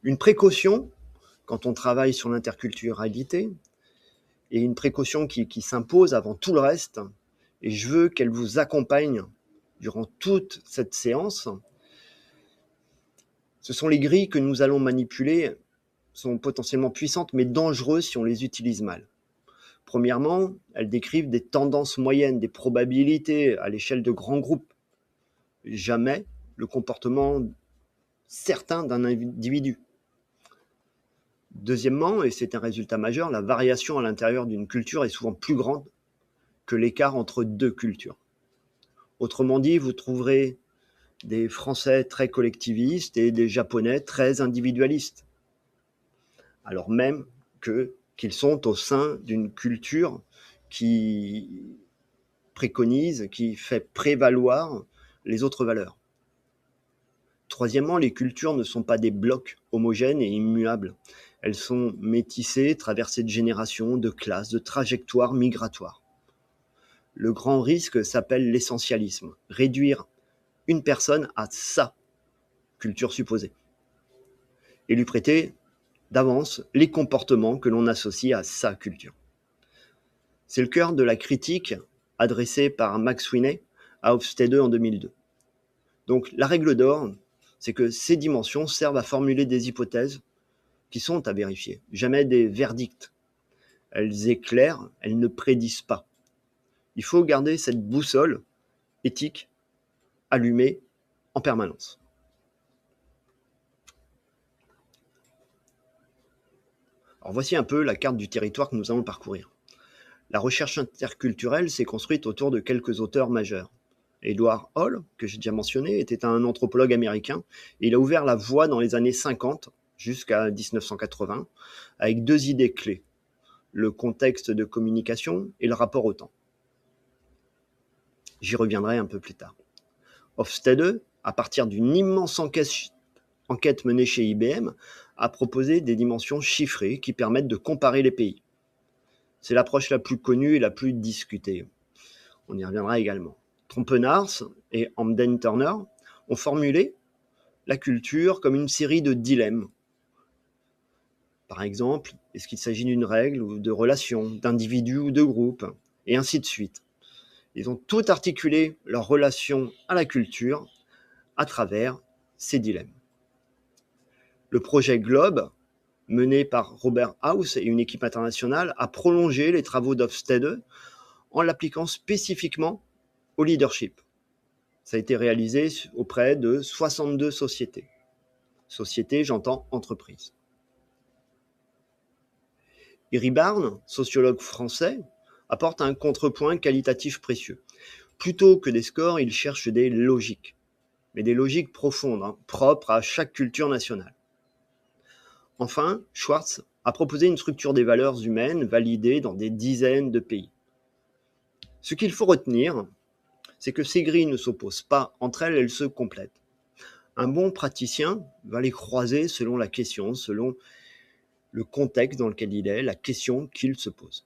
Une précaution, quand on travaille sur l'interculturalité, et une précaution qui s'impose avant tout le reste, et je veux qu'elle vous accompagne durant toute cette séance, ce sont les grilles que nous allons manipuler, sont potentiellement puissantes mais dangereuses si on les utilise mal. Premièrement, elles décrivent des tendances moyennes, des probabilités à l'échelle de grands groupes. Jamais le comportement certain d'un individu. Deuxièmement, et c'est un résultat majeur, la variation à l'intérieur d'une culture est souvent plus grande que l'écart entre deux cultures. Autrement dit, vous trouverez des Français très collectivistes et des Japonais très individualistes, alors même qu'ils sont au sein d'une culture qui préconise, qui fait prévaloir les autres valeurs. Troisièmement, les cultures ne sont pas des blocs homogènes et immuables. Elles sont métissées, traversées de générations, de classes, de trajectoires migratoires. Le grand risque s'appelle l'essentialisme, réduire une personne à sa culture supposée et lui prêter d'avance les comportements que l'on associe à sa culture. C'est le cœur de la critique adressée par Max Sweeney à Hofstede en 2002. Donc la règle d'or, c'est que ces dimensions servent à formuler des hypothèses qui sont à vérifier, jamais des verdicts. Elles éclairent, elles ne prédisent pas. Il faut garder cette boussole éthique allumée en permanence. Alors voici un peu la carte du territoire que nous allons parcourir. La recherche interculturelle s'est construite autour de quelques auteurs majeurs. Edward Hall, que j'ai déjà mentionné, était un anthropologue américain et il a ouvert la voie dans les années 50 jusqu'à 1980 avec deux idées clés, le contexte de communication et le rapport au temps. J'y reviendrai un peu plus tard. Hofstede, à partir d'une immense enquête menée chez IBM, a proposé des dimensions chiffrées qui permettent de comparer les pays. C'est l'approche la plus connue et la plus discutée. On y reviendra également. Trompenars et Hamden Turner ont formulé la culture comme une série de dilemmes. Par exemple, est-ce qu'il s'agit d'une règle ou de relation, d'individu ou de groupe, et ainsi de suite. Ils ont tout articulé leur relation à la culture à travers ces dilemmes. Le projet Globe, mené par Robert House et une équipe internationale, a prolongé les travaux d'Hofstede en l'appliquant spécifiquement au leadership. Ça a été réalisé auprès de 62 sociétés. Sociétés, j'entends entreprises. Iri Barnes, sociologue français, apporte un contrepoint qualitatif précieux. Plutôt que des scores, il cherche des logiques, mais des logiques profondes, propres à chaque culture nationale. Enfin, Schwartz a proposé une structure des valeurs humaines validée dans des dizaines de pays. Ce qu'il faut retenir, c'est que ces grilles ne s'opposent pas entre elles, elles se complètent. Un bon praticien va les croiser selon la question, selon le contexte dans lequel il est, la question qu'il se pose.